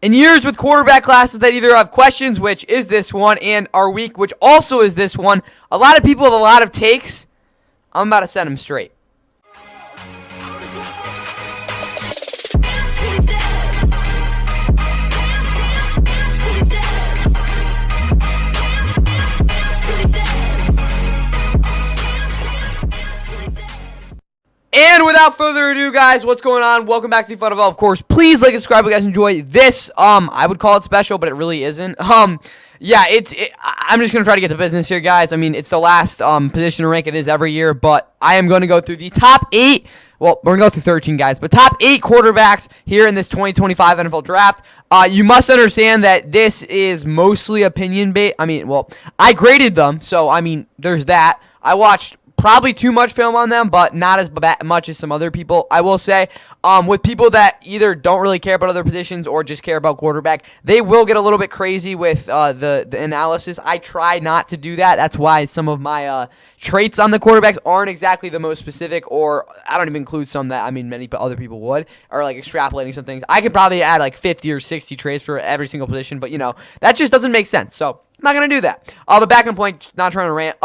In years with quarterback classes that either have questions, which is this one, and are weak, which also is this one, a lot of people have a lot of takes. I'm about to send them straight. And without further ado, guys, what's going on? Welcome back to the Fun of All. Of course, please like and subscribe if you guys enjoy this. I would call it special, but it really isn't. Yeah, I'm just going to try to get to business here, guys. I mean, it's the last position to rank. It is every year, but I am going to go through the top 8. Well, we're going to go through 13, guys, but top 8 quarterbacks here in this 2025 NFL Draft. You must understand that this is mostly opinion-based. I mean, well, I graded them, so, I mean, there's that. I watched probably too much film on them, but not as much as some other people. I will say, with people that either don't really care about other positions or just care about quarterback, they will get a little bit crazy with the analysis. I try not to do that. That's why some of my traits on the quarterbacks aren't exactly the most specific, or I don't even include some that, I mean, many other people would, or like extrapolating some things. I could probably add like 50 or 60 traits for every single position, but, you know, that just doesn't make sense. So I'm not going to do that. But back on point, not trying to rant.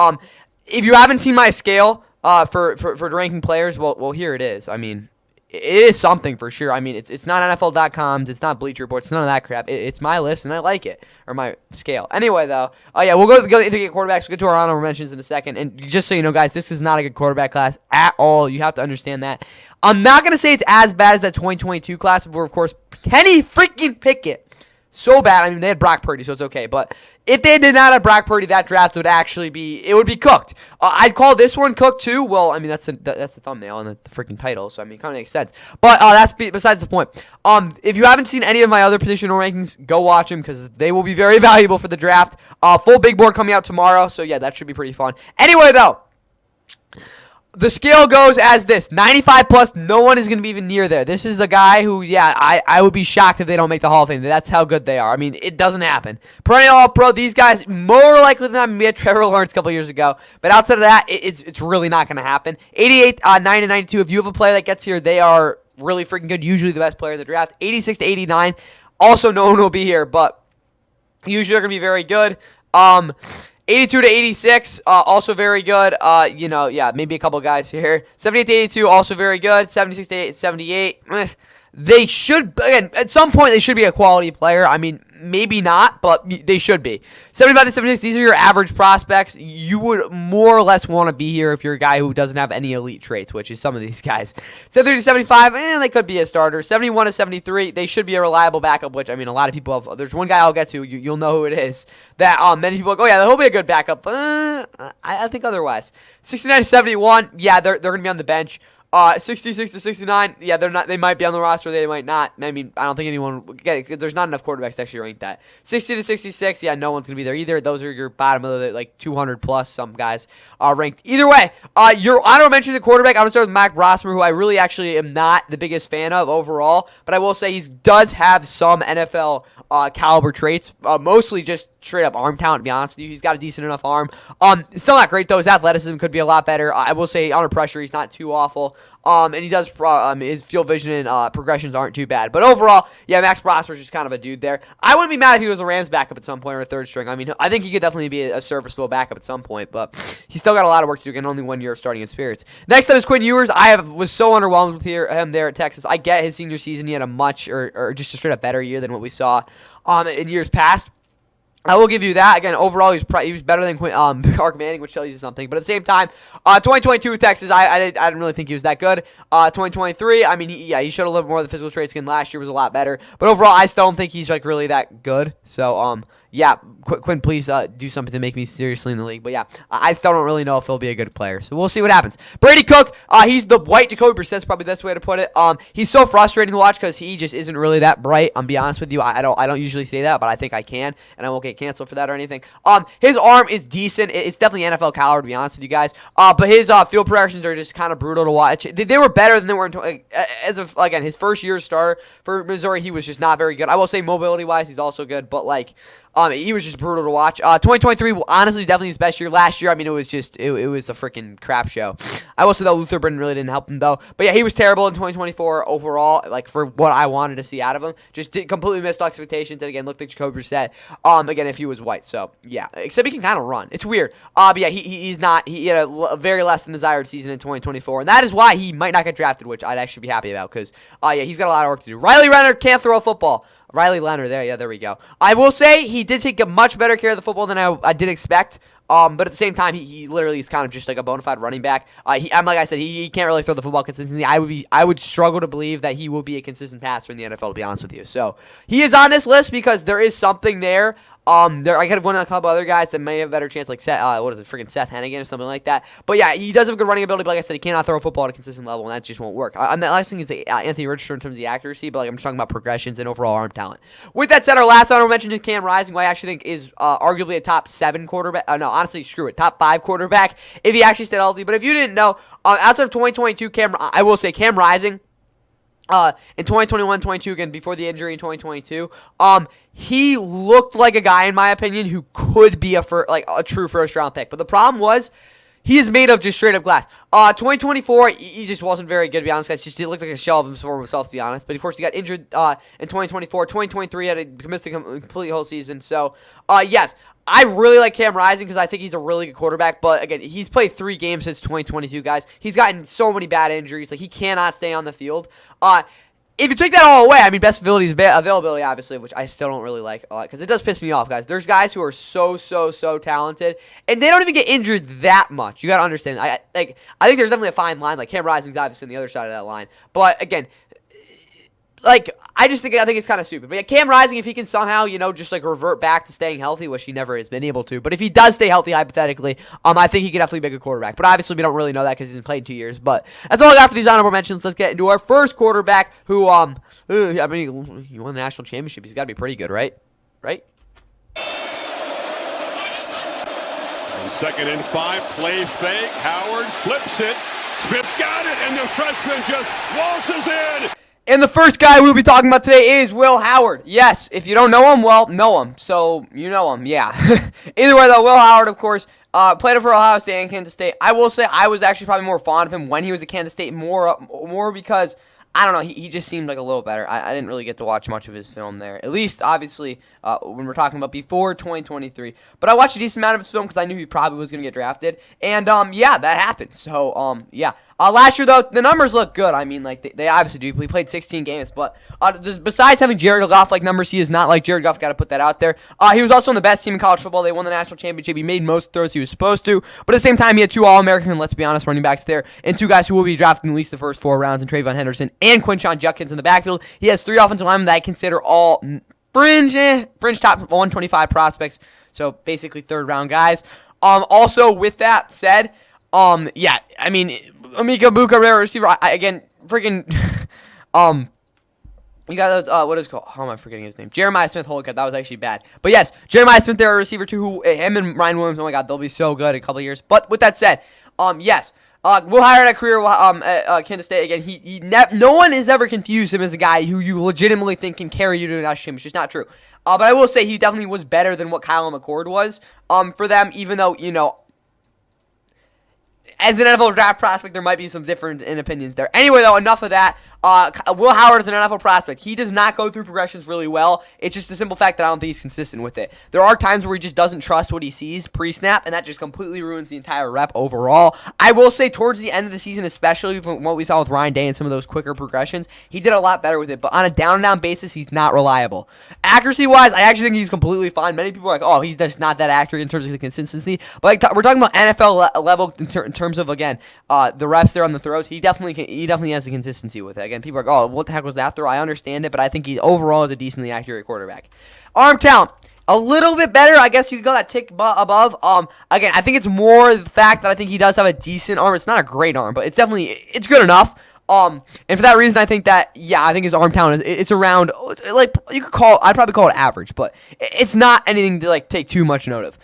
If you haven't seen my scale for ranking players, well, here it is. I mean, it is something for sure. I mean, it's not NFL.com's, it's not Bleacher Report, it's none of that crap. It's my list, and I like it, or my scale. Anyway, though, yeah, we'll go into get quarterbacks. We'll get to our honorable mentions in a second. And just so you know, guys, this is not a good quarterback class at all. You have to understand that. I'm not going to say it's as bad as that 2022 class, where, of course, Kenny freaking Pickett. So bad. I mean, they had Brock Purdy, so it's okay. But if they did not have Brock Purdy, that draft would actually be, it would be cooked. I'd call this one cooked too. Well, I mean, that's the thumbnail and the freaking title, so I mean, it kind of makes sense. But that's besides the point. If you haven't seen any of my other positional rankings, go watch them because they will be very valuable for the draft. Full big board coming out tomorrow, so yeah, that should be pretty fun. Anyway, though, the scale goes as this: 95 plus. No one is going to be even near there. This is the guy who, yeah, I would be shocked if they don't make the Hall of Fame. That's how good they are. I mean, it doesn't happen. Perennial All-Pro. These guys more likely than not. We had Trevor Lawrence a couple years ago, but outside of that, it's really not going to happen. 88, 9 and 92. If you have a player that gets here, they are really freaking good. Usually the best player in the draft. 86 to 89. Also, no one will be here, but usually they're going to be very good. 82 to 86, also very good. You know, yeah, maybe a couple guys here. 78 to 82, also very good. 76 to 78. They should, again, at some point, they should be a quality player. I mean, maybe not, but they should be. 75 to 76, these are your average prospects. You would more or less want to be here if you're a guy who doesn't have any elite traits, which is some of these guys. 73 to 75, they could be a starter. 71 to 73, they should be a reliable backup, which, I mean, a lot of people have. There's one guy I'll get to, you'll know who it is, that many people are like, oh, yeah, he'll be a good backup. I think otherwise. 69 to 71, yeah, they're going to be on the bench. 66 to 69, yeah, they're not. They might be on the roster, they might not. I mean, I don't think anyone. There's not enough quarterbacks to actually rank that. 60 to 66, yeah, no one's gonna be there either. Those are your bottom of the like 200 plus. Some guys are ranked. Either way, your honorable mention to quarterback. I'm gonna start with Mac Rossmer, who I really actually am not the biggest fan of overall, but I will say he does have some NFL caliber traits. Mostly just straight up arm talent, to be honest with you. He's got a decent enough arm. Still not great though. His athleticism could be a lot better. I will say under pressure he's not too awful. And he does his field vision and progressions aren't too bad. But overall, yeah, Max Prosper's just kind of a dude there. I wouldn't be mad if he was a Rams backup at some point or a third string. I mean, I think he could definitely be a serviceable backup at some point, but he's still got a lot of work to do. Again, only 1 year of starting experience. Next up is Quinn Ewers. I was so underwhelmed with him there at Texas. I get his senior season. He had a much or just a straight up better year than what we saw in years past. I will give you that. Again, overall, he was better than Ark Manning, which tells you something. But at the same time, 2022 Texas, I didn't really think he was that good. 2023, I mean, he showed a little bit more of the physical traits. Again, last year was a lot better. But overall, I still don't think he's like really that good. So, yeah, Quinn, please do something to make me seriously in the league. But yeah, I still don't really know if he'll be a good player. So we'll see what happens. Brady Cook, he's the white Jacoby Brissett's probably the best way to put it. He's so frustrating to watch because he just isn't really that bright. I'm be honest with you. I don't usually say that, but I think I can, and I won't get canceled for that or anything. His arm is decent. It's definitely NFL caliber, to be honest with you guys. But his field progressions are just kind of brutal to watch. They were better than they were again, his first year starter for Missouri. He was just not very good. I will say mobility wise, he's also good, but like. He was just brutal to watch. 2023, honestly, definitely his best year. Last year, I mean, it was just, it was a freaking crap show. I will say that Luther Burden really didn't help him, though. But yeah, he was terrible in 2024 overall, like, for what I wanted to see out of him. Just completely missed expectations, and again, looked like Jacoby Brissett, again, if he was white. So, yeah, except he can kind of run. It's weird. But yeah, he's not, he had a very less than desired season in 2024, and that is why he might not get drafted, which I'd actually be happy about, because, yeah, he's got a lot of work to do. Riley Leonard can't throw a football. Riley Leonard, there we go. I will say he did take a much better care of the football than I did expect. But at the same time, he literally is kind of just like a bona fide running back. Like I said, he can't really throw the football consistently. I would struggle to believe that he will be a consistent passer in the NFL, to be honest with you. So he is on this list because there is something there. I could have won a couple other guys that may have a better chance, like Seth Hennigan or something like that. But yeah, he does have good running ability. But like I said, he cannot throw a football at a consistent level, and that just won't work. The last thing is Anthony Richardson in terms of the accuracy, but like I'm just talking about progressions and overall arm talent. With that said, our last honorable mention is Cam Rising, who I actually think is arguably a top 7 quarterback. No, honestly, screw it, top 5 quarterback if he actually stayed healthy. But if you didn't know, outside of 2022, I will say Cam Rising. In 2021-22, again, before the injury in 2022, he looked like a guy, in my opinion, who could be a true first-round pick. But the problem was, he is made of just straight-up glass. 2024, he just wasn't very good, to be honest, guys. He looked like a shell of himself, to be honest. But, of course, he got injured in 2024. 2023, had to miss the complete whole season. So, yes, I really like Cam Rising because I think he's a really good quarterback. But, again, he's played 3 games since 2022, guys. He's gotten so many bad injuries. Like, he cannot stay on the field. If you take that all away, I mean, best availability, obviously, which I still don't really like because it does piss me off, guys. There's guys who are so talented, and they don't even get injured that much. You got to understand. I think there's definitely a fine line. Like, Cam Rising's obviously on the other side of that line. But, again, I think it's kind of stupid. But yeah, Cam Rising, if he can somehow, just like revert back to staying healthy, which he never has been able to. But if he does stay healthy, hypothetically, I think he could definitely be a good quarterback. But obviously, we don't really know that because he's been playing 2 years. But that's all I got for these honorable mentions. Let's get into our first quarterback who, I mean, he won the national championship. He's got to be pretty good, right? Right? And 2nd and 5, play fake. Howard flips it. Smith's got it, and the freshman just waltzes in. And the first guy we'll be talking about today is Will Howard. Yes, if you don't know him, well, know him. So, you know him, yeah. Either way, though, Will Howard, of course, played for Ohio State and Kansas State. I will say I was actually probably more fond of him when he was at Kansas State, more because, I don't know, he just seemed like a little better. I didn't really get to watch much of his film there. At least, obviously, when we're talking about before 2023. But I watched a decent amount of his film because I knew he probably was going to get drafted. And, yeah, that happened. So, yeah. Last year, though, the numbers look good. I mean, like, they obviously do. We played 16 games. But besides having Jared Goff-like numbers, he is not like Jared Goff. Got to put that out there. He was also on the best team in college football. They won the national championship. He made most throws he was supposed to. But at the same time, he had 2 All-American, and let's be honest, running backs there, and 2 guys who will be drafted in at least the first 4 rounds, in Trayvon Henderson and Quinshon Judkins in the backfield. He has 3 offensive linemen that I consider all fringe top 125 prospects. So, basically, 3rd-round guys. Also, with that said, yeah, I mean, Amika Buka, receiver, again, freaking, you got those, what is it called? How am I forgetting his name? Jeremiah Smith Holcott. That was actually bad. But yes, Jeremiah Smith, they're a receiver too, who, him and Ryan Williams, oh my God, they'll be so good in a couple of years. But with that said, yes, Will Howard had a career at Kansas State. Again, no one has ever confused him as a guy who you legitimately think can carry you to a national championship. It's just not true. But I will say he definitely was better than what Kyle McCord was, for them, even though, as an NFL draft prospect, there might be some different opinions there. Anyway, though, enough of that. Will Howard is an NFL prospect. He does not go through progressions really well. It's just the simple fact that I don't think he's consistent with it. There are times where he just doesn't trust what he sees pre-snap, and that just completely ruins the entire rep overall. I will say towards the end of the season, especially from what we saw with Ryan Day and some of those quicker progressions, he did a lot better with it. But on a down-and-down basis, he's not reliable. Accuracy-wise, I actually think he's completely fine. Many people are like, oh, he's just not that accurate in terms of the consistency. But we're talking about NFL level in terms of, again, the reps there on the throws. He definitely has the consistency with it. Again, people are like, oh, what the heck was that throw? I understand it, but I think he overall is a decently accurate quarterback. Arm talent, a little bit better. I guess you could go that tick above. Again, I think it's more the fact that I think he does have a decent arm. It's not a great arm, but it's good enough. And for that reason, I think that, yeah, I think his arm talent it's around, like, I'd probably call it average, but it's not anything to, like, take too much note of.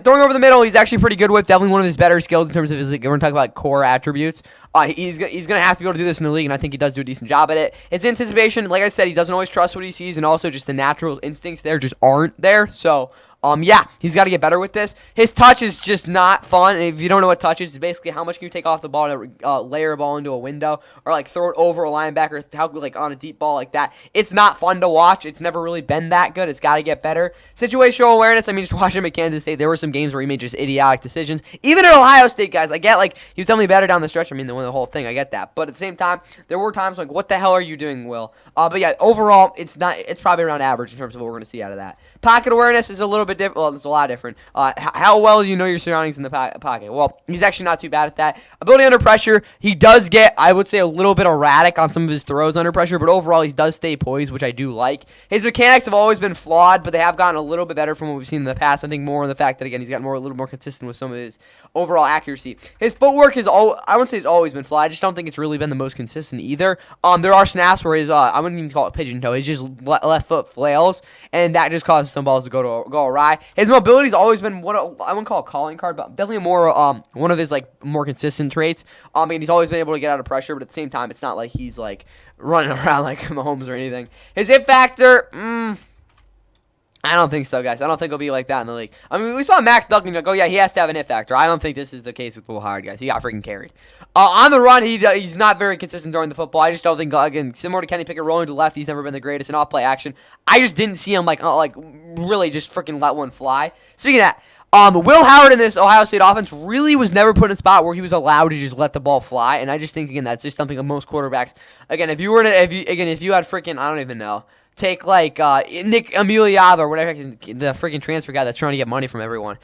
Throwing over the middle, he's actually pretty good with. Definitely one of his better skills in terms of his, like, we're going to talk about core attributes. He's going to have to be able to do this in the league, and I think he does do a decent job at it. His anticipation, like I said, he doesn't always trust what he sees, and also just the natural instincts there just aren't there. So, yeah, he's got to get better with this. His touch is just not fun. And if you don't know what touch is, it's basically how much can you take off the ball to layer a ball into a window or, like, throw it over a linebacker, how, like, on a deep ball like that. It's not fun to watch. It's never really been that good. It's got to get better. Situational awareness, I mean, just watching him at Kansas State, there were some games where he made just idiotic decisions. Even at Ohio State, guys, I get, like, he was definitely better down the stretch. I mean, they won the whole thing. I get that. But at the same time, there were times like, what the hell are you doing, Will? But yeah, overall, it's probably around average in terms of what we're going to see out of that. Pocket awareness is a little bit different. Well, it's a lot different. How well do you know your surroundings in the pocket? Well, he's actually not too bad at that. Ability under pressure, he does get, I would say, a little bit erratic on some of his throws under pressure, but overall, he does stay poised, which I do like. His mechanics have always been flawed, but they have gotten a little bit better from what we've seen in the past. I think more in the fact that, again, he's gotten a little more consistent with some of his overall accuracy. His footwork is, I wouldn't say it's always been flawed. I just don't think it's really been the most consistent either. There are snaps where his, I wouldn't even call it pigeon toe. He's just left foot flails, and that just causes some balls to go awry. His mobility's always been what I wouldn't call a calling card, but definitely more one of his, like, more consistent traits. And he's always been able to get out of pressure, but at the same time, it's not like he's, like, running around like Mahomes or anything. His hit factor, I don't think so, guys. I don't think he'll be like that in the league. I mean, we saw Max Duggan go, yeah, he has to have an hit factor. I don't think this is the case with Will Howard, guys. He got freaking carried. On the run, he's not very consistent throwing the football. I just don't think, again, similar to Kenny Pickett rolling to the left, he's never been the greatest in off-play action. I just didn't see him, like really just freaking let one fly. Speaking of that, Will Howard in this Ohio State offense really was never put in a spot where he was allowed to just let the ball fly, and I just think, again, that's just something that most quarterbacks, again, if you had freaking, I don't even know, take, like, Nick Emiliava or whatever, the freaking transfer guy that's trying to get money from everyone.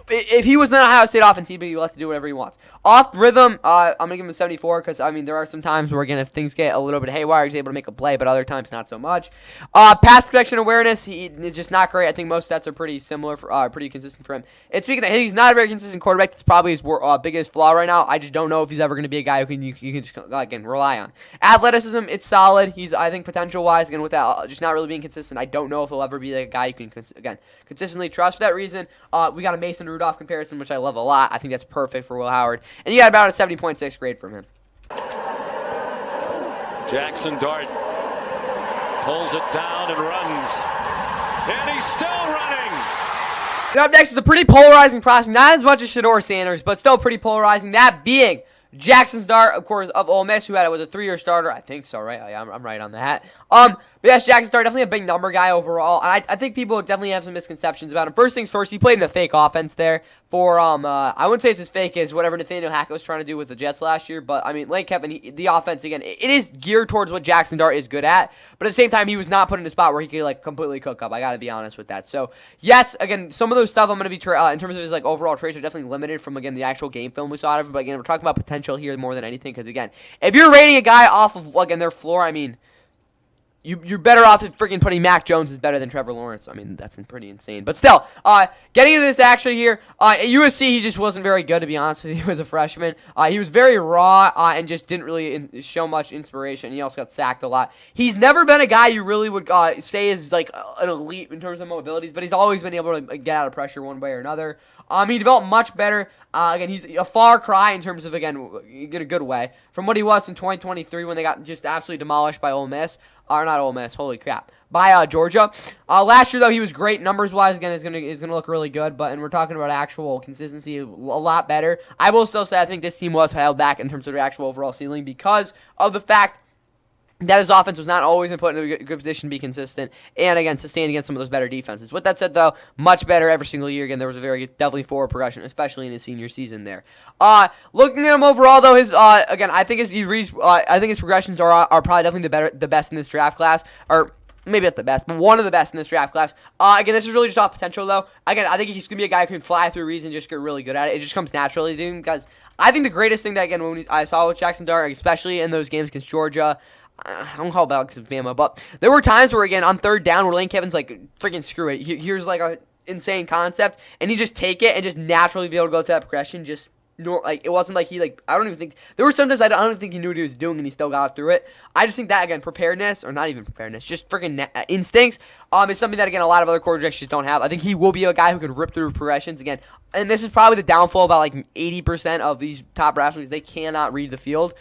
If he was in an Ohio State offense, he'd be left to do whatever he wants. Off rhythm, I'm going to give him a 74 because, I mean, there are some times where, again, if things get a little bit haywire, he's able to make a play, but other times not so much. Pass protection awareness, it's just not great. I think most stats are pretty similar, pretty consistent for him. And speaking of that, he's not a very consistent quarterback. That's probably his biggest flaw right now. I just don't know if he's ever going to be a guy who you can just, again, rely on. Athleticism, it's solid. He's, I think, potential-wise, again, with that, just not really being consistent. I don't know if he'll ever be like a guy you can, again, consistently trust. For that reason, we got a Mason Rudolph comparison, which I love a lot. I think that's perfect for Will Howard. And you got about a 70.6 grade from him. Jaxson Dart pulls it down and runs. And he's still running. And up next is a pretty polarizing prospect. Not as much as Shedeur Sanders, but still pretty polarizing. That being Jaxson Dart, of course, of Ole Miss, who was a 3-year starter. I think so, right? I'm right on that. But yes, Jaxson Dart, definitely a big number guy overall. And I think people definitely have some misconceptions about him. First things first, he played in a fake offense there for, I wouldn't say it's as fake as whatever Nathaniel Hackett was trying to do with the Jets last year. But, I mean, Lane Kiffin, the offense, again, it is geared towards what Jaxson Dart is good at. But at the same time, he was not put in a spot where he could, like, completely cook up. I got to be honest with that. So, yes, again, some of those stuff I'm going to be, in terms of his, like, overall traits are definitely limited from, again, the actual game film we saw out of him. But, again, we're talking about potential here more than anything. Because, again, if you're rating a guy off of, again, their floor, I mean, you're better off than freaking putting Mac Jones is better than Trevor Lawrence. I mean, that's pretty insane. But still, getting into this actually here, at USC, he just wasn't very good, to be honest with you, as a freshman. He was very raw and just didn't really show much inspiration. He also got sacked a lot. He's never been a guy you really would say is like an elite in terms of mobilities, but he's always been able to get out of pressure one way or another. He developed much better. Again, he's a far cry in terms of, again, in a good way, from what he was in 2023 when they got just absolutely demolished by Ole Miss. Or not Ole Miss, holy crap. By Georgia. Last year, though, he was great numbers-wise. Again, is gonna look really good. And we're talking about actual consistency, a lot better. I will still say I think this team was held back in terms of their actual overall ceiling because of the fact that his offense was not always put in a good position to be consistent and, again, sustain against some of those better defenses. With that said, though, much better every single year. Again, there was a very definitely forward progression, especially in his senior season there. Looking at him overall, though, again, I think his progressions are probably definitely the best in this draft class, or maybe not the best, but one of the best in this draft class. Again, this is really just off potential, though. Again, I think he's going to be a guy who can fly through reads and just get really good at it. It just comes naturally to him because I think the greatest thing that, again, when I saw with Jaxson Dart, especially in those games against Georgia, I don't call it about because of Bama, but there were times where, again, on third down where Lane Kiffin's like, freaking screw it. Here's like a insane concept, and he just take it and just naturally be able to go through that progression, just Like, it wasn't like he, like, I don't even think, there were sometimes I don't think he knew what he was doing and he still got through it. I just think that, again, preparedness, or not even preparedness, just freaking instincts, is something that, again, a lot of other quarterbacks just don't have. I think he will be a guy who could rip through progressions, again, and this is probably the downfall about, like, 80% of these top athletes. They cannot read the field.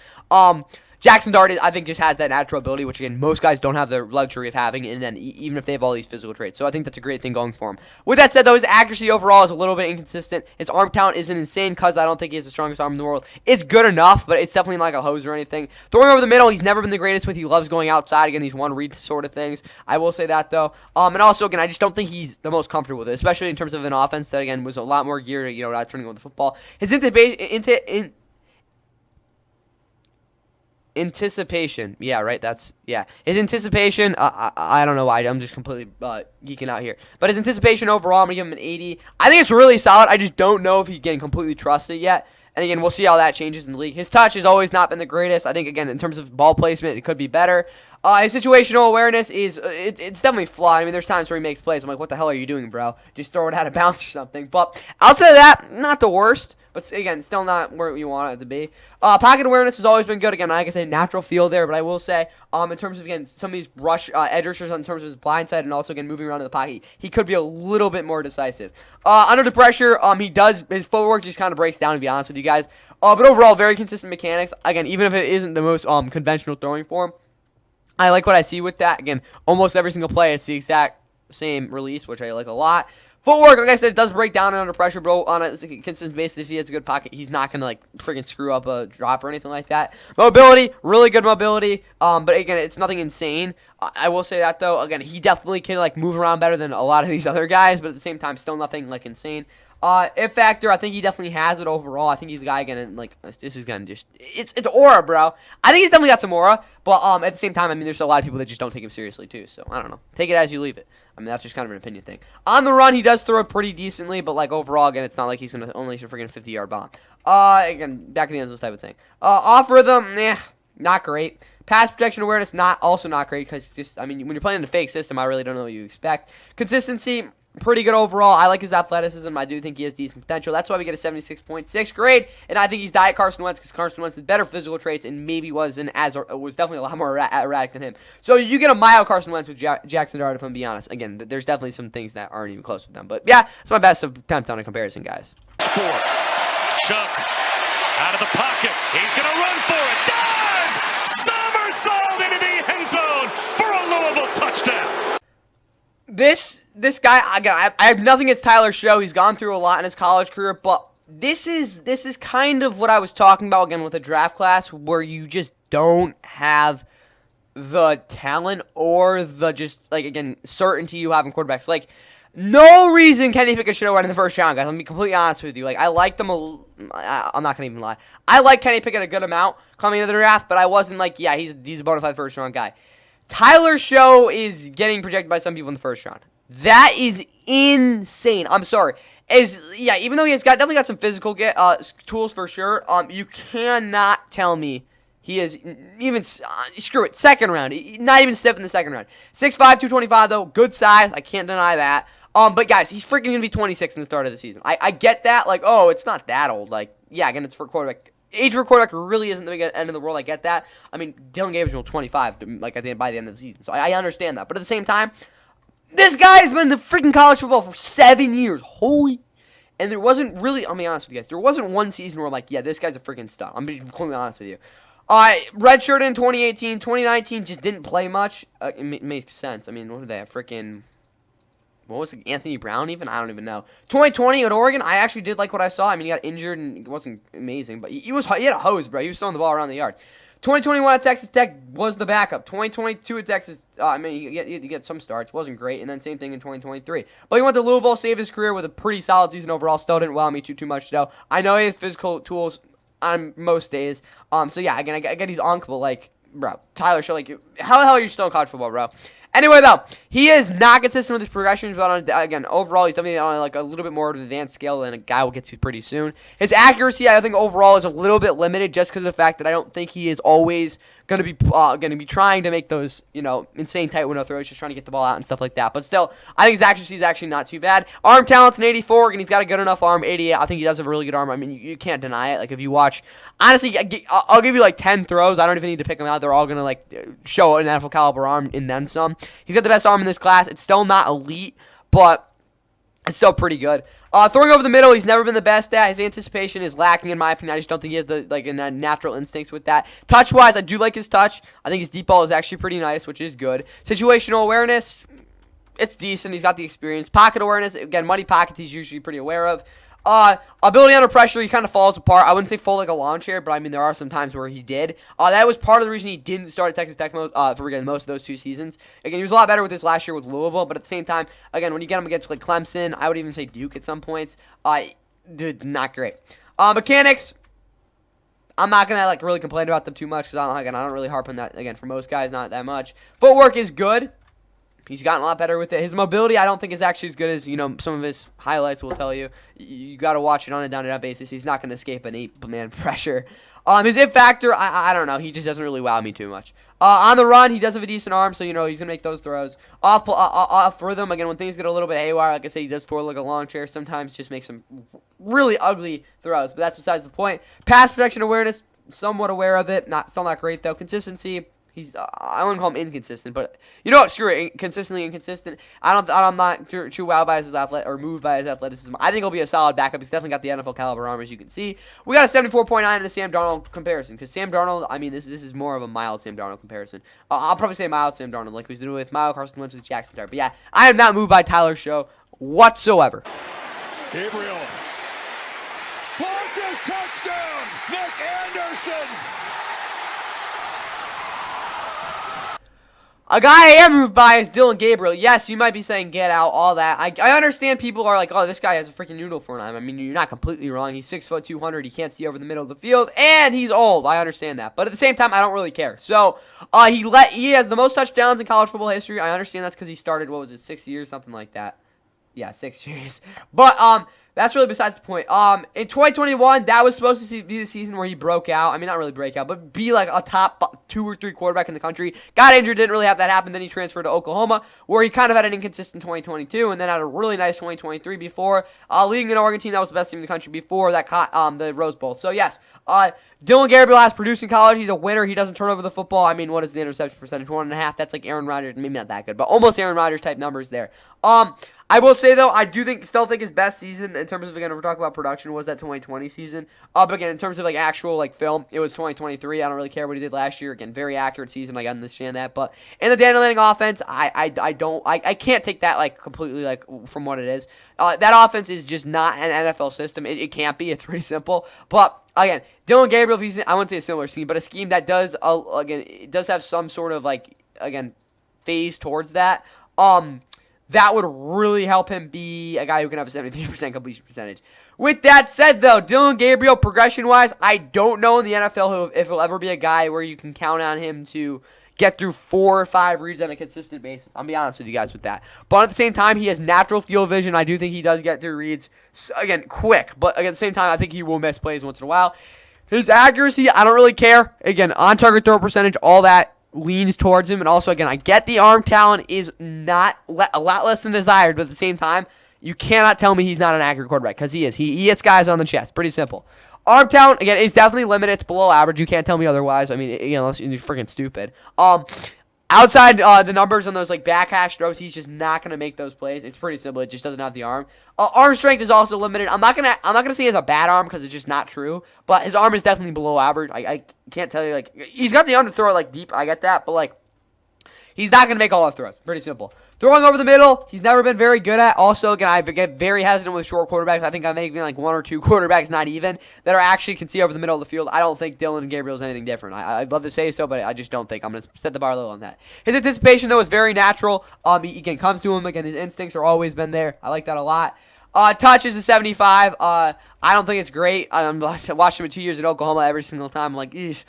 Jaxson Dart, I think, just has that natural ability, which, again, most guys don't have the luxury of having, and then even if they have all these physical traits. So I think that's a great thing going for him. With that said, though, his accuracy overall is a little bit inconsistent. His arm count isn't insane because I don't think he has the strongest arm in the world. It's good enough, but it's definitely not like a hose or anything. Throwing over the middle, he's never been the greatest with. He loves going outside. Again, these one-read sort of things. I will say that, though. And also, again, I just don't think he's the most comfortable with it, especially in terms of an offense that, again, was a lot more geared to, not turning over the football. His anticipation, yeah, right, his anticipation, I don't know why, I'm just completely geeking out here, but his anticipation overall, I'm going to give him an 80. I think it's really solid. I just don't know if he's getting completely trusted yet, and again, we'll see how that changes in the league. His touch has always not been the greatest. I think, again, in terms of ball placement, it could be better. His situational awareness is, it's definitely flawed. I mean, there's times where he makes plays, I'm like, what the hell are you doing, bro? Just throw it out of bounds or something, but outside of that, not the worst. But again, still not where you want it to be. Pocket awareness has always been good. Again, like I said, natural feel there. But I will say, in terms of, again, some of these edge rushers in terms of his blind side and also, again, moving around in the pocket, he could be a little bit more decisive. Under the pressure, his footwork just kind of breaks down, to be honest with you guys. But overall, very consistent mechanics. Again, even if it isn't the most conventional throwing form, I like what I see with that. Again, almost every single play, it's the exact same release, which I like a lot. Footwork, like I said, it does break down under pressure, bro. On a consistent basis, if he has a good pocket, he's not going to, like, freaking screw up a drop or anything like that. Mobility, really good mobility. But, again, it's nothing insane. I will say that, though. Again, he definitely can, like, move around better than a lot of these other guys, but at the same time, still nothing, like, insane. If factor, I think he definitely has it overall. I think he's a guy, again, and, like, this is going to just, it's aura, bro. I think he's definitely got some aura, but at the same time, I mean, there's a lot of people that just don't take him seriously, too. So, I don't know. Take it as you leave it. I mean, that's just kind of an opinion thing. On the run, he does throw it pretty decently, but, like, overall, again, it's not like he's going to only shoot a freaking 50-yard bomb. Again, back to the end zone type of thing. Off rhythm, not great. Pass protection awareness, also not great, because just, I mean, when you're playing in a fake system, I really don't know what you expect. Consistency, pretty good overall. I like his athleticism. I do think he has decent potential. That's why we get a 76.6 grade, and I think he's diet Carson Wentz, because Carson Wentz has better physical traits and maybe was definitely a lot more erratic than him. So you get a mild Carson Wentz with Jaxson Dart, if I'm being honest. Again, there's definitely some things that aren't even close with them. But yeah, it's my best attempt on a comparison, guys. Shough out of the pocket. He's going to run for it. Dives! Somersault into the end zone for a Louisville touchdown. This guy, I have nothing against Tyler Shough. He's gone through a lot in his college career, but this is kind of what I was talking about, again, with the draft class, where you just don't have the talent or the just, like, again, certainty you have in quarterbacks. Like, no reason Kenny Pickett should have went in the first round, guys. Let me be completely honest with you. Like, I liked them I'm not going to even lie. I like Kenny Pickett a good amount coming into the draft, but I wasn't like, yeah, he's a bona fide first round guy. Tyler Shough is getting projected by some people in the first round. That is insane. I'm sorry. Even though he's definitely got some physical tools for sure, you cannot tell me he is even, screw it, second round. Not even stiff in the second round. 6'5", 225, though. Good size. I can't deny that. But, guys, he's freaking going to be 26 in the start of the season. I get that. Like, oh, it's not that old. Like, yeah, again, it's for quarterback. Age for quarterback really isn't the big end of the world. I get that. I mean, Dillon Gabriel 25, like, by the end of the season. So I understand that. But at the same time, this guy has been in the freaking college football for 7 years. Holy. And there wasn't really, I'll be honest with you guys, there wasn't one season where I'm like, yeah, this guy's a freaking stud. I'm being completely honest with you. Redshirt in 2018, 2019 just didn't play much. It makes sense. I mean, what did they have? Freaking, what was it? Anthony Brown even? I don't even know. 2020 at Oregon, I actually did like what I saw. I mean, he got injured and it wasn't amazing, but he had a hose, bro. He was throwing the ball around the yard. 2021 at Texas Tech was the backup. 2022 at Texas, I mean, you get some starts. Wasn't great. And then same thing in 2023. But he went to Louisville, saved his career with a pretty solid season overall. Still didn't wow me too much, though. I know he has physical tools on most days. So, yeah, again, I get he's uncable. Like, bro, Tyler Shough, like, how the hell are you still in college football, bro? Anyway, though, he is not consistent with his progressions, but again, overall, he's definitely on like a little bit more of an advanced scale than a guy will get to pretty soon. His accuracy, I think, overall is a little bit limited just because of the fact that I don't think he is always gonna be trying to make those, you know, insane tight window throws, just trying to get the ball out and stuff like that. But still, I think his accuracy is actually not too bad. Arm talent's an 84, and he's got a good enough arm. 88, I think he does have a really good arm. I mean, you can't deny it. Like, if you watch, honestly, I'll give you like 10 throws. I don't even need to pick them out. They're all gonna like show an NFL caliber arm and then some. He's got the best arm in this class. It's still not elite, but it's still pretty good. Throwing over the middle, he's never been the best at. His anticipation is lacking, in my opinion. I just don't think he has the natural instincts with that. Touch-wise, I do like his touch. I think his deep ball is actually pretty nice, which is good. Situational awareness, it's decent. He's got the experience. Pocket awareness, again, muddy pockets he's usually pretty aware of. Ability under pressure, he kind of falls apart. I wouldn't say full like a lawn chair, but I mean, there are some times where he did. That was part of the reason he didn't start at Texas Tech for most of those 2 seasons. Again, he was a lot better with this last year with Louisville, but at the same time, again, when you get him against like Clemson, I would even say Duke at some points, dude, not great. Mechanics, I'm not gonna like really complain about them too much because I don't really harp on that. Again, for most guys, not that much. Footwork is good. He's gotten a lot better with it. His mobility, I don't think, is actually as good as, you know, some of his highlights will tell you. You got to watch it on a down-and-out basis. He's not going to escape an 8-man pressure. His it factor, I don't know. He just doesn't really wow me too much. On the run, he does have a decent arm, so, you know, he's going to make those throws. Off rhythm, again, when things get a little bit haywire, like I said, he does throw like a lawn chair. Sometimes just makes some really ugly throws, but that's besides the point. Pass protection awareness, somewhat aware of it. Still not great, though. Consistency. He's I wouldn't call him inconsistent, but you know what? Screw it. Consistently inconsistent. I'm not too wowed by his moved by his athleticism. I think he'll be a solid backup. He's definitely got the NFL caliber arm, as you can see. We got a 74.9 in the Sam Darnold comparison, because Sam Darnold, I mean, this is more of a mild Sam Darnold comparison. I'll probably say mild Sam Darnold, like we did with Miles Carson Wentz with Jaxson. But yeah, I am not moved by Tyler Shough whatsoever. Gabriel. Launches touchdown. Nick Anderson. A guy I am moved by is Dillon Gabriel. Yes, you might be saying get out, all that. I understand people are like, oh, this guy has a freaking noodle for an arm. I mean, you're not completely wrong. He's 6 foot 200. He can't see over the middle of the field, and he's old. I understand that. But at the same time, I don't really care. So he has the most touchdowns in college football history. I understand that's because he started, 6 years, something like that. Yeah, 6 years. But that's really besides the point. In 2021, that was supposed to be the season where he broke out. I mean, not really break out, but be like a top 2 or 3 quarterback in the country. Got injured, didn't really have that happen. Then he transferred to Oklahoma, where he kind of had an inconsistent 2022, and then had a really nice 2023 before leading an Oregon team that was the best team in the country before that caught the Rose Bowl. So yes, Dillon Gabriel has produced in college. He's a winner. He doesn't turn over the football. I mean, what is the interception percentage? 1.5. That's like Aaron Rodgers. Maybe not that good, but almost Aaron Rodgers type numbers there. I will say, though, I do still think his best season in terms of, again, if we're talking about production, was that 2020 season. But again, in terms of like actual like film, it was 2023. I don't really care what he did last year. Again, very accurate season. I understand that. But in the Daniel Lanning offense, I can't take that like completely like from what it is. That offense is just not an NFL system. It can't be. It's pretty simple. But again, Dillon Gabriel, if he's I wouldn't say a similar scheme, but a scheme that does again, it does have some sort of like again phase towards that. That would really help him be a guy who can have a 73% completion percentage. With that said, though, Dillon Gabriel, progression-wise, I don't know in the NFL if he'll ever be a guy where you can count on him to get through 4 or 5 reads on a consistent basis. I'll be honest with you guys with that. But at the same time, he has natural field vision. I do think he does get through reads, again, quick. But at the same time, I think he will miss plays once in a while. His accuracy, I don't really care. Again, on-target throw percentage, all that leans towards him. And also, again, I get the arm talent is not a lot less than desired, but at the same time, you cannot tell me he's not an accurate quarterback, because he is. He hits guys on the chest. Pretty simple. Arm talent, again, is definitely limited. It's below average. You can't tell me otherwise. I mean, unless you're freaking stupid. Outside the numbers on those like back hash throws, he's just not gonna make those plays. It's pretty simple. It just doesn't have the arm. Arm strength is also limited. I'm not gonna say he has a bad arm, because it's just not true. But his arm is definitely below average. I can't tell you, like, he's got the arm to throw like deep. I get that, but like, he's not gonna make all the throws. Pretty simple. Throwing over the middle, he's never been very good at. Also, again, I get very hesitant with short quarterbacks. I think I'm making like 1 or 2 quarterbacks, not even, that are actually can see over the middle of the field. I don't think Dillon Gabriel is anything different. I'd love to say so, but I just don't think. I'm going to set the bar low on that. His anticipation, though, is very natural. He again comes to him. Again, his instincts are always been there. I like that a lot. Touch is a 75. I don't think it's great. I watched him in 2 years at Oklahoma every single time. I'm like, eesh.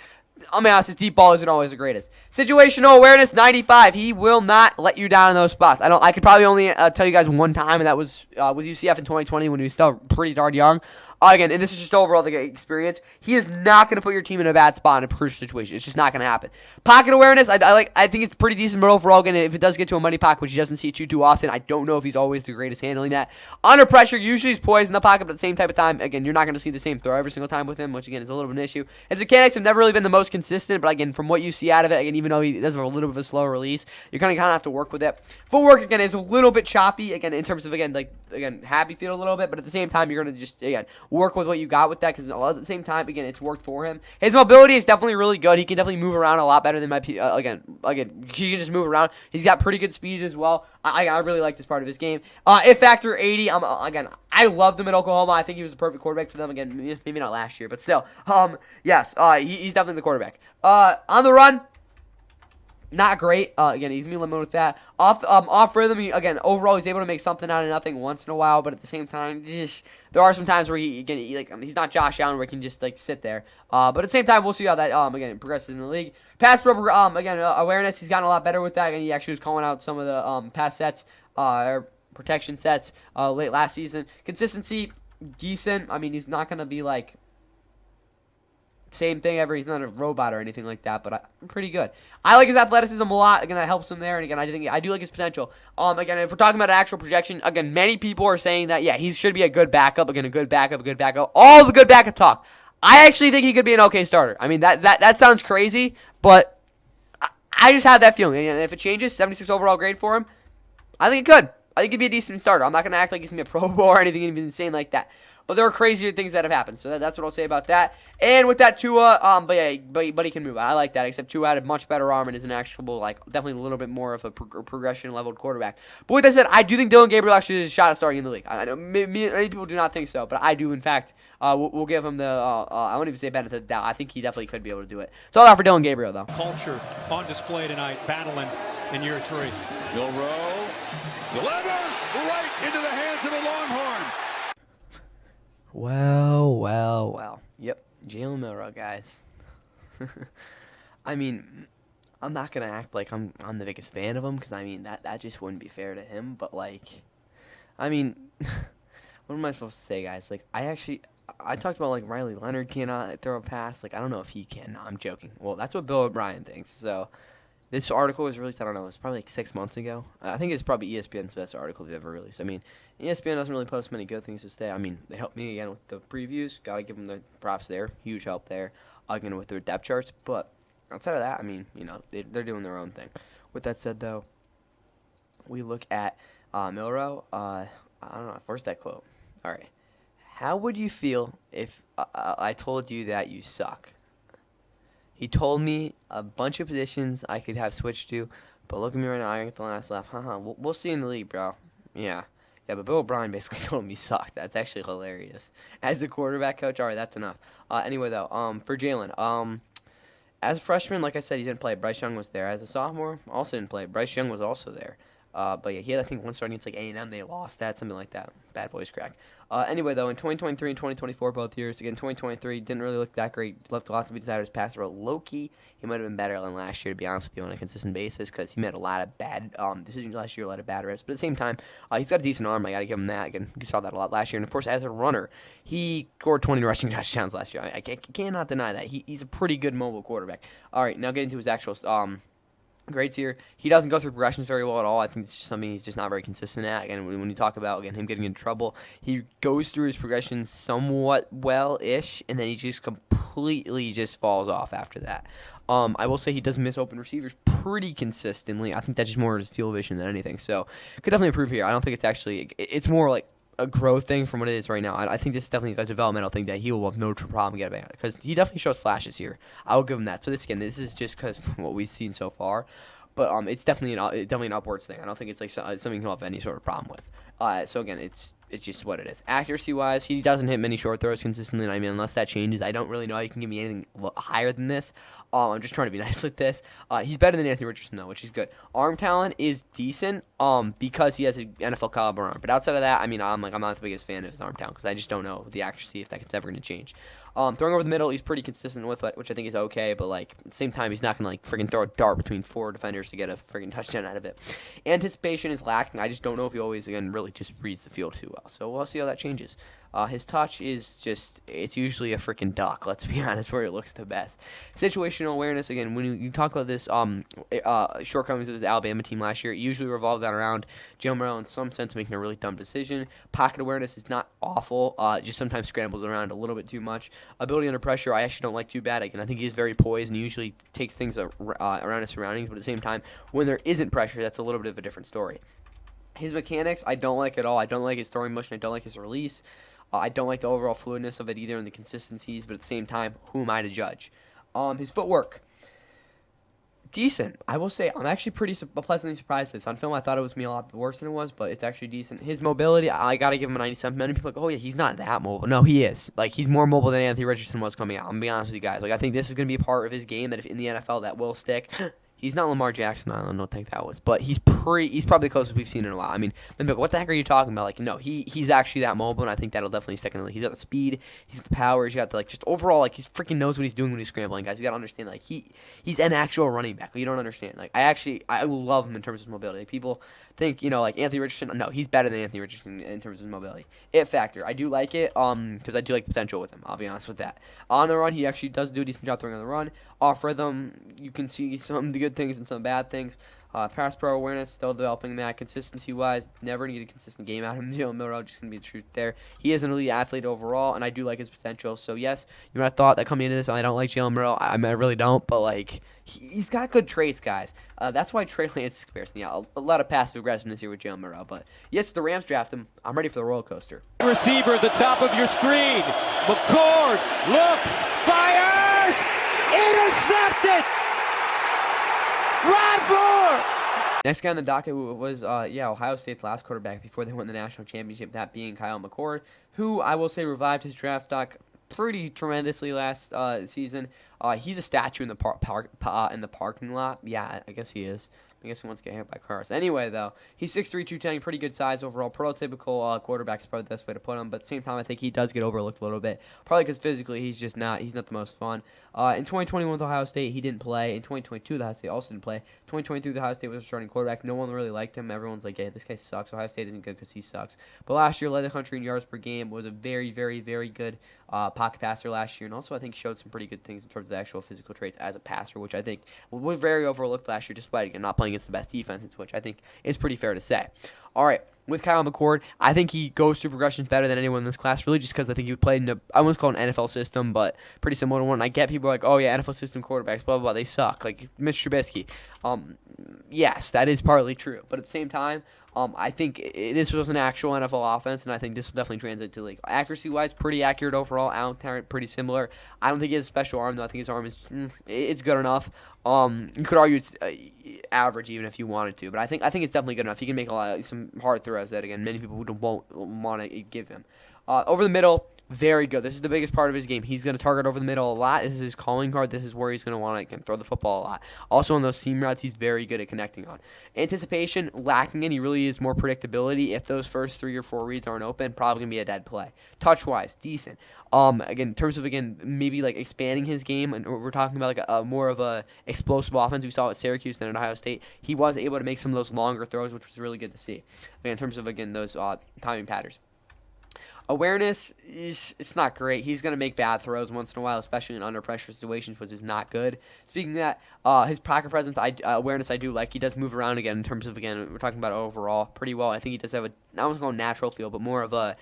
I'll be honest, his deep ball isn't always the greatest. Situational awareness, 95. He will not let you down in those spots. I could probably only tell you guys one time, and that was with UCF in 2020 when he was still pretty darn young. Again, and this is just overall the experience. He is not going to put your team in a bad spot in a crucial situation. It's just not going to happen. Pocket awareness, I think it's pretty decent, but overall, again, if it does get to a money pocket, which he doesn't see too often, I don't know if he's always the greatest handling that. Under pressure, usually he's poised in the pocket, but at the same type of time, again, you're not going to see the same throw every single time with him, which again is a little bit of an issue. His mechanics have never really been the most consistent, but again, from what you see out of it, again, even though he does have a little bit of a slow release, you're going to kind of have to work with it. Footwork, again, is a little bit choppy, again, in terms of, again, happy feel a little bit, but at the same time, you're going to just, again, work with what you got with that, because at the same time, again, it's worked for him. His mobility is definitely really good. He can definitely move around a lot better than my, again, he can just move around. He's got pretty good speed as well. I really like this part of his game. If factor 80, again, I loved him at Oklahoma. I think he was the perfect quarterback for them. Again, maybe not last year, but still. Yes, he's definitely the quarterback. On the run, not great. Again, he's me limited with that. Off rhythm, again, overall, he's able to make something out of nothing once in a while, but at the same time, there are some times where he's not Josh Allen where he can just sit there. But at the same time, we'll see how that again progresses in the league. Pass pro again awareness, he's gotten a lot better with that, and he actually was calling out some of the pass sets or protection sets late last season. Consistency, decent. I mean, he's not gonna be like same thing ever. He's not a robot or anything like that, but pretty good. I like his athleticism a lot. Again, that helps him there. And again, I do like his potential. Again, if we're talking about an actual projection, again, many people are saying that, yeah, he should be a good backup. Again, a good backup. All the good backup talk. I actually think he could be an okay starter. I mean, that sounds crazy, but I just have that feeling. And if it changes, 76 overall grade for him, I think it could. I think he'd be a decent starter. I'm not going to act like he's going to be a Pro Bowl or anything even insane like that. But there are crazier things that have happened. So that's what I'll say about that. And with that, Tua, but he can move. I like that. Except Tua had a much better arm and is an actual, definitely a littion a more of a progression-leveled quarterback. But with that said, I do think Dillon Gabriel actually has a shot at starting in the league. I know many people do not think so, but I do, in fact. We'll give him the, I won't even say benefit of the doubt. I think he definitely could be able to do it. So all out for Dillon Gabriel, though. Culture on display tonight, battling in year 3. Milroe delivers right into the hands of a Longhorn. Well. Yep, Jalen Milroe, guys. I mean, I'm not going to act like I'm the biggest fan of him, because, I mean, that just wouldn't be fair to him. But, I mean, what am I supposed to say, guys? I talked about, Riley Leonard cannot throw a pass. I don't know if he can. No, I'm joking. Well, that's what Bill O'Brien thinks. So, this article was released, I don't know, it was probably 6 months ago. I think it's probably ESPN's best article they've ever released. I mean, ESPN doesn't really post many good things to say. I mean, they helped me again with the previews. Got to give them the props there. Huge help there. Again, with their depth charts. But outside of that, I mean, they're doing their own thing. With that said, though, we look at Milroe. I don't know. First, that quote. All right. How would you feel if I told you that you suck? He told me a bunch of positions I could have switched to, but look at me right now, I get the last laugh. We'll see in the league, bro. Yeah, but Bill O'Brien basically told me sucked. That's actually hilarious. As a quarterback coach, all right, that's enough. Anyway, though, for Jalen, as a freshman, like I said, he didn't play. Bryce Young was there. As a sophomore, also didn't play. Bryce Young was also there. But yeah, he had, I think, one start against A&M. They lost that, something like that. Bad voice crack. Anyway, though, in 2023 and 2024, both years, again, 2023 didn't really look that great. Left lots to be desired as passer. Low-key, he might have been better than last year, to be honest with you, on a consistent basis, because he made a lot of bad decisions last year, a lot of bad reps. But at the same time, he's got a decent arm. I got to give him that. Again, you saw that a lot last year. And, of course, as a runner, he scored 20 rushing touchdowns last year. I cannot deny that. He's a pretty good mobile quarterback. All right, now getting to his actual grades here. He doesn't go through progressions very well at all. I think it's just something he's just not very consistent at. Again, when you talk about him getting into trouble, he goes through his progressions somewhat well-ish, and then he just completely just falls off after that. I will say he does miss open receivers pretty consistently. I think that's just more his field vision than anything. So, could definitely improve here. I don't think it's actually – it's more like a growth thing from what it is right now. I think this is definitely a developmental thing that he will have no problem getting at, because he definitely shows flashes here. I will give him that. So this is just because what we've seen so far, but it's definitely an upwards thing. I don't think it's something he'll have any sort of problem with. So again, it's just what it is. Accuracy-wise, he doesn't hit many short throws consistently. I mean, unless that changes, I don't really know how you can give me anything higher than this. I'm just trying to be nice with this. He's better than Anthony Richardson, though, which is good. Arm talent is decent because he has an NFL caliber arm. But outside of that, I mean, I'm not the biggest fan of his arm talent, because I just don't know the accuracy, if that's ever going to change. Throwing over the middle, he's pretty consistent with it, which I think is okay, but at the same time, he's not going to freaking throw a dart between 4 defenders to get a freaking touchdown out of it. Anticipation is lacking. I just don't know if he always, again, really just reads the field too well. well. So we'll see how that changes. His touch is just, it's usually a freaking duck, let's be honest, where it looks the best. Situational awareness, again, when you talk about this shortcomings of this Alabama team last year, it usually revolved around Jalen Milroe in some sense making a really dumb decision. Pocket awareness is not awful, just sometimes scrambles around a little bit too much. Ability under pressure, I actually don't like too bad. Again, I think he is very poised and he usually takes things around his surroundings, but at the same time, when there isn't pressure, that's a little bit of a different story. His mechanics, I don't like at all. I don't like his throwing motion. I don't like his release. I don't like the overall fluidness of it either and the consistencies, but at the same time, who am I to judge? His footwork, decent. I will say I'm actually pretty pleasantly surprised with this. On film, I thought it was me a lot worse than it was, but it's actually decent. His mobility, I got to give him a 97. Many people are like, oh, yeah, he's not that mobile. No, he is. Like, he's more mobile than Anthony Richardson was coming out. I'm going to be honest with you guys. Like, I think this is going to be a part of his game that if in the NFL that will stick. He's not Lamar Jackson. I don't think that was, but he's probably the closest we've seen in a while. I mean, what the heck are you talking about? Like, no, he's actually that mobile, and I think that'll definitely stick in the league. He's got the speed, he's got the power, he's got the just overall he freaking knows what he's doing when he's scrambling, guys. You gotta understand, he's an actual running back. You don't understand. I love him in terms of his mobility. People think Anthony Richardson. No, he's better than Anthony Richardson in terms of his mobility. It factor, I do like it because I do like the potential with him. I'll be honest with that. On the run, he actually does do a decent job throwing on the run. Off rhythm, you can see some good things and some bad things. Pass pro awareness, still developing that. Consistency-wise, never going to get a consistent game out of him. Jalen Milroe, just going to be the truth there. He is an elite athlete overall, and I do like his potential. So, yes, you might have thought that coming into this, I don't like Jalen Milroe. I really don't, but, he's got good traits, guys. That's why Trey Lance is comparison. Yeah, a lot of passive aggressiveness here with Jalen Milroe. But, yes, the Rams draft him. I'm ready for the roller coaster. Receiver at the top of your screen. McCord looks, fires, intercepted. Rod Roar! Next guy on the docket was Ohio State's last quarterback before they won the national championship, that being Kyle McCord, who I will say revived his draft stock pretty tremendously last season. He's a statue in the parking lot. Yeah, I guess he is. I guess he wants to get hit by cars. Anyway, though, he's 6'3", 210, pretty good size overall. Prototypical quarterback is probably the best way to put him. But at the same time, I think he does get overlooked a little bit. Probably because physically he's not the most fun. In 2021 with Ohio State, he didn't play. In 2022, the Ohio State also didn't play. 2023, the Ohio State was a starting quarterback. No one really liked him. Everyone's like, hey, this guy sucks. Ohio State isn't good because he sucks. But last year, led the country in yards per game. Was a very, very, very good pocket passer last year. And also, I think showed some pretty good things in terms of the actual physical traits as a passer, which I think was very overlooked last year, despite again not playing against the best defenses, which I think is pretty fair to say. All right, with Kyle McCord, I think he goes through progressions better than anyone in this class, really just because I think he played in I wouldn't call it an NFL system, but pretty similar to one. And I get people like, oh yeah, NFL system quarterbacks, blah, blah, blah, they suck. Like Mitch Trubisky. Yes, that is partly true. But at the same time, I think this was an actual NFL offense, and I think this will definitely translate to league. Accuracy-wise, pretty accurate overall. Out talent, pretty similar. I don't think he has a special arm, though. I think his arm is it's good enough. You could argue it's average even if you wanted to, but I think it's definitely good enough. He can make some hard throws that again many people won't want to give him. Over the middle, very good. This is the biggest part of his game. He's going to target over the middle a lot. This is his calling card. This is where he's going to want to throw the football a lot. Also on those seam routes, he's very good at connecting on. Anticipation, lacking in. He really is more predictability. If those first 3 or 4 reads aren't open, probably going to be a dead play. Touch-wise, decent. Again, in terms of, maybe expanding his game, and we're talking about a more of a explosive offense we saw at Syracuse than at Ohio State. He was able to make some of those longer throws, which was really good to see. Again, in terms of, those timing patterns. Awareness, it's not great. He's going to make bad throws once in a while, especially in under pressure situations, which is not good. Speaking of that, his pocket presence, awareness I do like. He does move around again in terms of, we're talking about overall pretty well. I think he does have I won't call natural feel, but more of a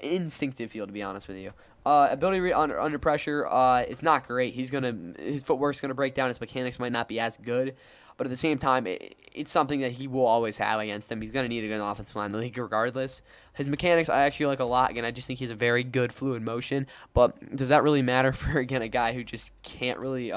instinctive feel, to be honest with you. Ability to read under pressure, it's not great. His footwork's going to break down. His mechanics might not be as good. But at the same time, it's something that he will always have against him. He's going to need a good offensive line in the league regardless. His mechanics I actually like a lot. Again, I just think he has a very good fluid motion. But does that really matter for, a guy who just can't really,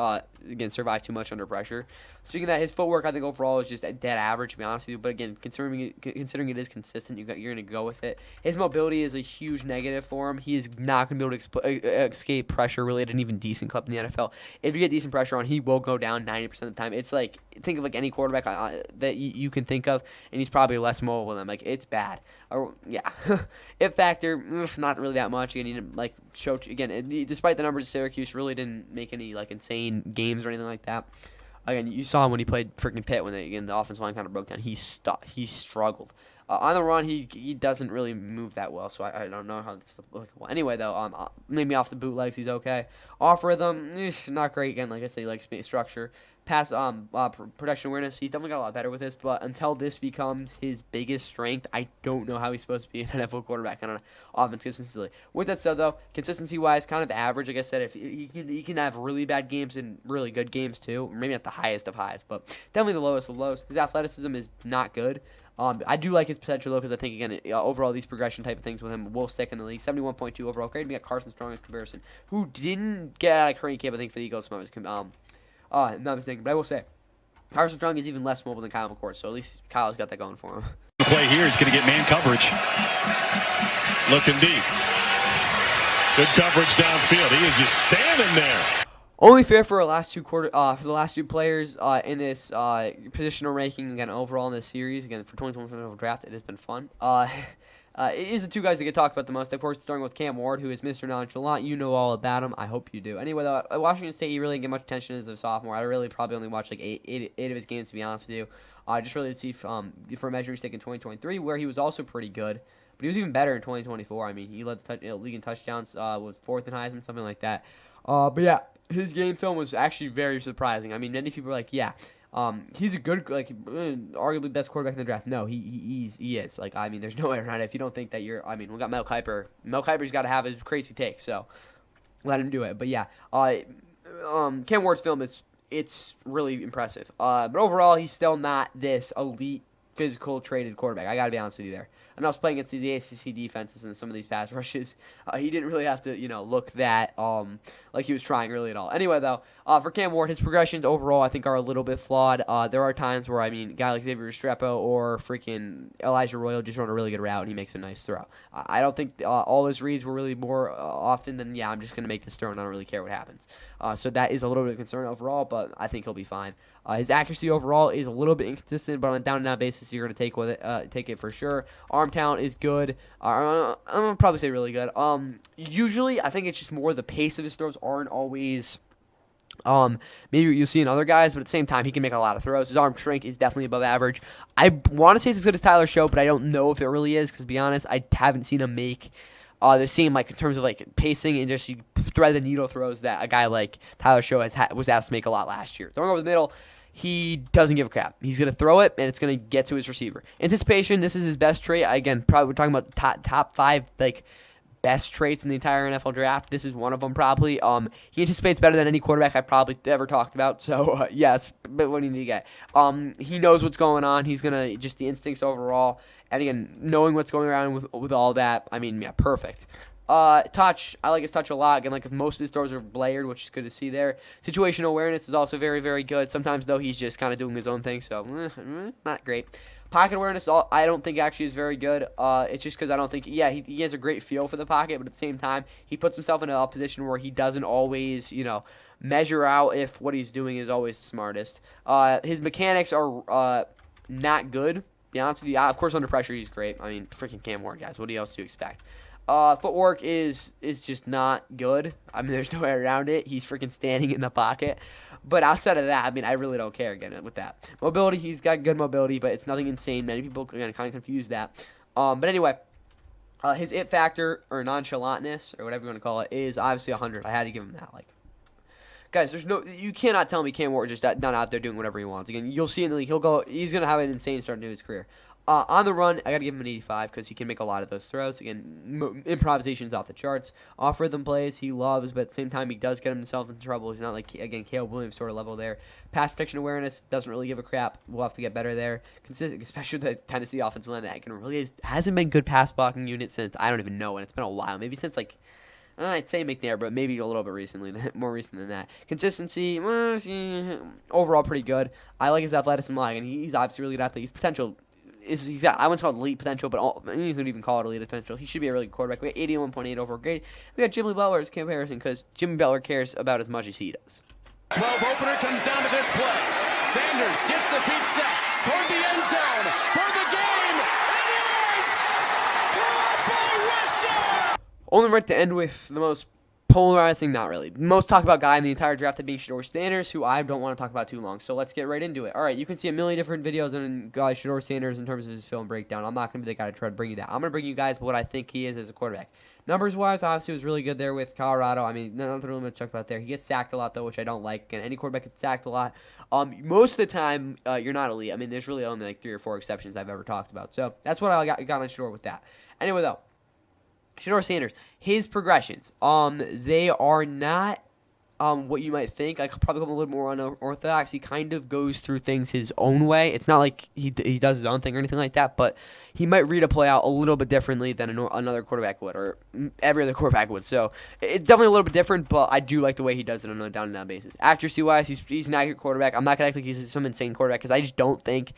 survive too much under pressure? Speaking of that, his footwork I think overall is just dead average, to be honest with you. But again, considering it is consistent, you're going to go with it. His mobility is a huge negative for him. He is not going to be able to escape pressure really at an even decent clip in the NFL. If you get decent pressure on, he will go down 90% of the time. It's think of any quarterback that you can think of, and he's probably less mobile than them. It's bad. It factor, not really that much. Again, he didn't show. Again, despite the numbers of Syracuse, really didn't make any insane games or anything like that. Again, you saw him when he played freaking Pitt when the offensive line kind of broke down. He struggled. On the run, he doesn't really move that well, so I don't know how this looks. Well, anyway, though, maybe off the bootlegs, he's okay. Off rhythm, not great. Again, like I say, like structure. Pass production awareness, he's definitely got a lot better with this, but until this becomes his biggest strength, I don't know how he's supposed to be an NFL quarterback on offense consistently. With that said, though, consistency-wise, kind of average. Like I said, if he can have really bad games and really good games too, maybe not the highest of highs, but definitely the lowest of lows. His athleticism is not good. I do like his potential, though, because I think, again, overall, these progression type of things with him will stick in the league. 71.2 overall grade. We got Carson Strong in comparison, who didn't get out of training camp, I think, for the Eagles. Not mistaken, but I will say, Carson Strong is even less mobile than Kyle McCord, so at least Kyle's got that going for him. The play here is going to get man coverage. Looking deep. Good coverage downfield. He is just standing there. Only fair for the last two players in this positional ranking, again, overall in this series. Again, for 2024 draft, it has been fun. It is the two guys that get talked about the most. Of course, starting with Cam Ward, who is Mr. Nonchalant. You know all about him. I hope you do. Anyway, though, at Washington State, he really didn't get much attention as a sophomore. I really probably only watched like eight of his games, to be honest with you. Just really to see for a measuring stick in 2023, where he was also pretty good. But he was even better in 2024. I mean, he led the league in touchdowns with fourth in Heisman, something like that. But yeah, his game film was actually very surprising. I mean, many people are like, yeah, he's a good, arguably best quarterback in the draft. No, he is. Like, I mean, there's no way around it. If you don't think that we got Mel Kiper. Mel Kiper's got to have his crazy takes, so let him do it. But yeah, Cam Ward's film it's really impressive. But overall, he's still not this elite physical traded quarterback. I got to be honest with you there. And I was playing against the ACC defenses and some of these pass rushes. He didn't really have to, look that like he was trying really at all. Anyway, though, for Cam Ward, his progressions overall I think are a little bit flawed. There are times where, a guy like Xavier Restrepo or freaking Elijah Royal just run a really good route and he makes a nice throw. I don't think all his reads were really more often than, I'm just going to make this throw and I don't really care what happens. So that is a little bit of concern overall, but I think he'll be fine. His accuracy overall is a little bit inconsistent, but on a down-and-out basis, you're going to take it for sure. Arm talent is good. I'm going to probably say really good. Usually, I think it's just more the pace of his throws aren't always maybe what you see in other guys, but at the same time, he can make a lot of throws. His arm strength is definitely above average. I want to say it's as good as Tyler Shough, but I don't know if it really is, because to be honest, I haven't seen him make the same, in terms of pacing and just thread the needle throws that a guy like Tyler Shough was asked to make a lot last year. Throwing over the middle, he doesn't give a crap. He's going to throw it, and it's going to get to his receiver. Anticipation, this is his best trait. Again, probably we're talking about top five best traits in the entire NFL draft. This is one of them probably. He anticipates better than any quarterback I've probably ever talked about. So, yeah, it's what you need to get. He knows what's going on. He's going to, just the instincts overall. And again, knowing what's going around with all that, perfect. Touch, I like his touch a lot. Again, most of his throws are layered, which is good to see there. Situational awareness is also very, very good. Sometimes, though, he's just kind of doing his own thing, so not great. Pocket awareness, I don't think actually is very good. It's just because I don't think, he has a great feel for the pocket, but at the same time, he puts himself in a position where he doesn't always, measure out if what he's doing is always the smartest. His mechanics are not good, to be honest with you. Of course, under pressure, he's great. Freaking Cam Ward, guys. What else do you expect? Footwork is just not good. There's no way around it. He's freaking standing in the pocket. But outside of that, I really don't care again with that. Mobility, he's got good mobility, but it's nothing insane. Many people kind of confuse that. But anyway, his it factor or nonchalantness or whatever you want to call it is obviously 100. I had to give him that. Guys, you cannot tell me Cam Ward just not out there doing whatever he wants. Again, you'll see in the league, he's going to have an insane start to his career. On the run, I got to give him an 85 because he can make a lot of those throws. Again, improvisation's off the charts. Off rhythm plays he loves, but at the same time, he does get himself into trouble. He's not Caleb Williams sort of level there. Pass protection awareness, doesn't really give a crap. We'll have to get better there. Consistent, especially the Tennessee offensive line that hasn't been good pass blocking unit since, I don't even know when. It's been a while. Maybe since I'd say McNair, but maybe a little bit recently, more recent than that. Consistency, overall pretty good. I like his athleticism, and he's obviously really good athlete. His potential he's got, I wouldn't call it elite potential, but you could even call it elite potential. He should be a really good quarterback. We got 81.8 overall grade. We got Jimmy Butler's comparison because Jimmy Butler cares about as much as he does. 12 opener comes down to this play. Sanders gets the feet set toward the end zone for the game. It is caught by Wester. Only right to end with the most Polarizing, not really. Most talk about guy in the entire draft that being Shedeur Sanders, who I don't want to talk about too long. So let's get right into it. All right, you can see a million different videos on Shedeur Sanders in terms of his film breakdown. I'm not going to be the guy to try to bring you that. I'm going to bring you guys what I think he is as a quarterback. Numbers-wise, obviously, he was really good there with Colorado. I mean, nothing really much to talk about there. He gets sacked a lot, though, which I don't like. And any quarterback gets sacked a lot. Most of the time, you're not elite. I mean, there's really only like 3 or 4 exceptions I've ever talked about. So that's what I got on Shedeur with that. Anyway, though. Shedeur Sanders, his progressions, they are not what you might think. Like, probably a little more unorthodox. He kind of goes through things his own way. It's not like he does his own thing or anything like that, but he might read a play out a little bit differently than another quarterback would, or every other quarterback would. So it's definitely a little bit different, but I do like the way he does it on a down-and-down basis. Accuracy-wise, he's an accurate quarterback. I'm not going to act like he's some insane quarterback because I just don't think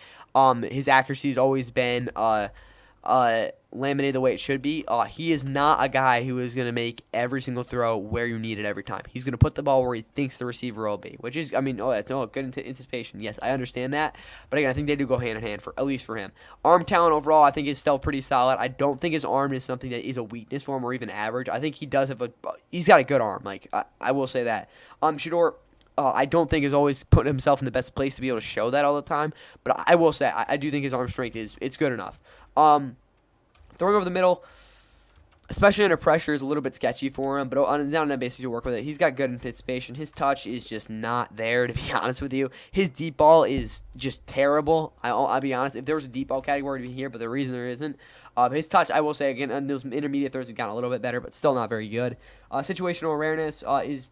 his accuracy has always been laminated the way it should be. He is not a guy who is going to make every single throw where you need it every time. He's going to put the ball where he thinks the receiver will be, which is, I mean, that's good anticipation. Yes, I understand that, but again, I think they do go hand in hand, at least for him. Arm talent overall, I think is still pretty solid. I don't think his arm is something that is a weakness for him or even average. I think he does have he's got a good arm. Like, I will say that. Shedeur, I don't think is always putting himself in the best place to be able to show that all the time, but I will say I do think his arm strength it's good enough. Throwing over the middle, especially under pressure, is a little bit sketchy for him, but on a down-and-down basis, you'll work with it. He's got good anticipation. His touch is just not there, to be honest with you. His deep ball is just terrible. I'll be honest. If there was a deep ball category to be here, but the reason there isn't, his touch, I will say, again, on those intermediate throws, has gotten a little bit better, but still not very good. Situational awareness is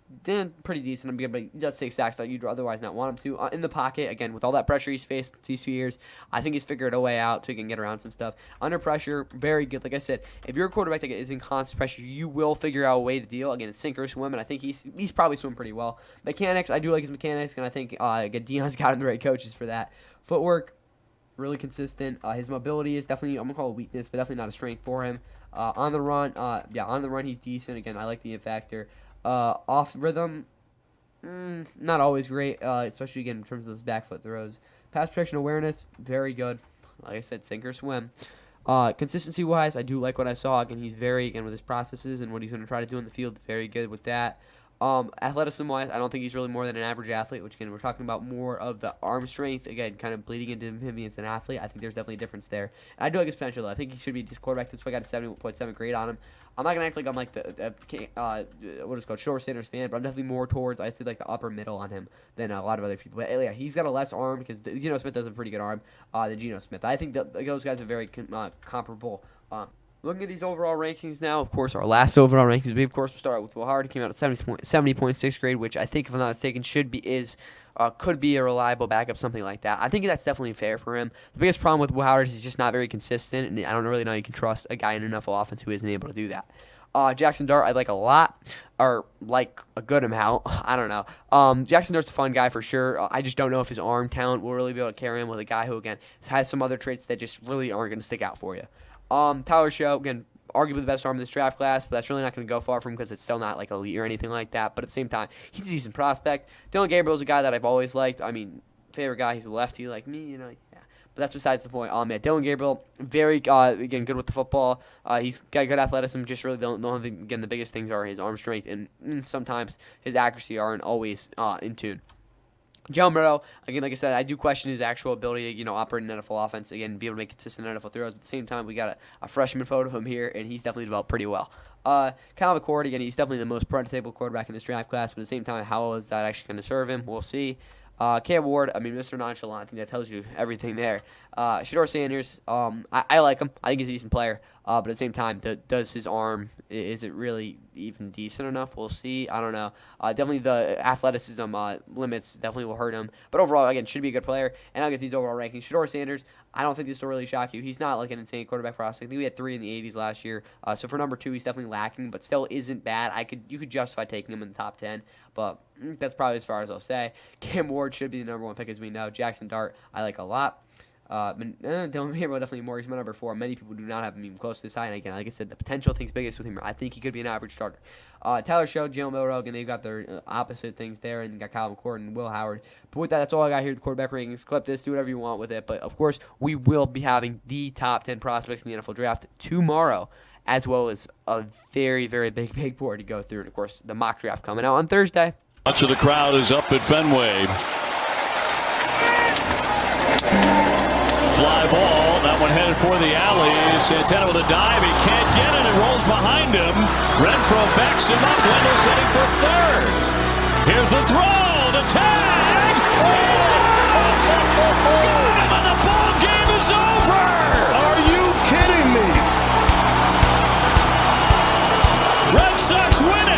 pretty decent, but he does take sacks that you'd otherwise not want him to. In the pocket, again, with all that pressure he's faced these 2 years, I think he's figured a way out so he can get around some stuff. Under pressure, very good. Like I said, if you're a quarterback that is in constant pressure, you will figure out a way to deal. Again, it's sink or swim, and I think he's probably swimming pretty well. Mechanics, I do like his mechanics, and I think again, Deion's got him the right coaches for that. Footwork, really consistent. His mobility is definitely, I'm going to call it a weakness, but definitely not a strength for him. On the run, he's decent. Again, I like the factor. Off rhythm, not always great, especially, again, in terms of those back foot throws. Pass protection awareness, very good. Like I said, sink or swim. Consistency-wise, I do like what I saw. Again, he's very, again, with his processes and what he's going to try to do in the field, very good with that. Athleticism-wise, I don't think he's really more than an average athlete, which, again, we're talking about more of the arm strength, again, kind of bleeding into him being an athlete. I think there's definitely a difference there. And I do like his potential, though. I think he should be this quarterback. That's why I got a 70.7 grade on him. I'm not going to act like I'm like what is it called, Shedeur Sanders fan, but I'm definitely more towards, I say, like the upper middle on him than a lot of other people. But yeah, he's got a less arm because Geno Smith does a pretty good arm than Geno Smith. I think that those guys are very comparable. Looking at these overall rankings now, of course, our last overall rankings, we, of course, will start with Will Howard. He came out at 70.6 grade, which I think, if I'm not mistaken, could be a reliable backup, something like that. I think that's definitely fair for him. The biggest problem with Will Howard is he's just not very consistent, and I don't really know you can trust a guy in enough offense who isn't able to do that. Jaxson Dart, I like a lot, or like a good amount. I don't know. Jaxson Dart's a fun guy for sure. I just don't know if his arm talent will really be able to carry him with a guy who, again, has some other traits that just really aren't going to stick out for you. Shough, again, arguably the best arm in this draft class, but that's really not going to go far for him because it's still not like elite or anything like that. But at the same time, he's a decent prospect. Dillon Gabriel is a guy that I've always liked. I mean, favorite guy, he's a lefty like me, yeah. But that's besides the point. Dillon Gabriel, very, again, good with the football. He's got good athleticism. Just really don't know. Again, the biggest things are his arm strength, and sometimes his accuracy aren't always in tune. Jalen Milroe, again, like I said, I do question his actual ability to, operate in NFL offense, again, be able to make consistent NFL throws. But at the same time, we got a freshman photo of him here, and he's definitely developed pretty well. McCord, again, he's definitely the most prototypical quarterback in this draft class, but at the same time, how well is that actually going to serve him? We'll see. Ward, I mean, Mr. Nonchalant, I think that tells you everything there. Shedeur Sanders, I like him. I think he's a decent player. But at the same time, does his arm, is it really even decent enough? We'll see. I don't know. Definitely the athleticism limits definitely will hurt him. But overall, again, should be a good player. And I'll get these overall rankings. Shedeur Sanders, I don't think this will really shock you. He's not like an insane quarterback prospect. I think we had 3 in the 80s last year. So for number 2, he's definitely lacking, but still isn't bad. You could justify taking him in the top 10, but that's probably as far as I'll say. Ward should be the number 1 pick, as we know. Jaxson Dart, I like a lot. Dillon Gabriel definitely more. He's my number 4. Many people do not have him even close to this high. And again, like I said, the potential thing's biggest with him. I think he could be an average starter. Shough, Jalen Milroe, again, they've got their opposite things there, and got McCord and Will Howard. But with that, that's all I got here. The quarterback rankings. Clip this, do whatever you want with it. But of course, we will be having the top 10 prospects in the NFL draft tomorrow as well as a very, very big board to go through. And, of course, the mock draft coming out on Thursday. Much of the crowd is up at Fenway. Fly ball. That one headed for the alley. Santana with a dive. He can't get it. It rolls behind him. Renfro backs him up. Wendell's heading for third. Here's the throw. The tag. Got him, and the ball game is over. Are you kidding me? Red Sox win it.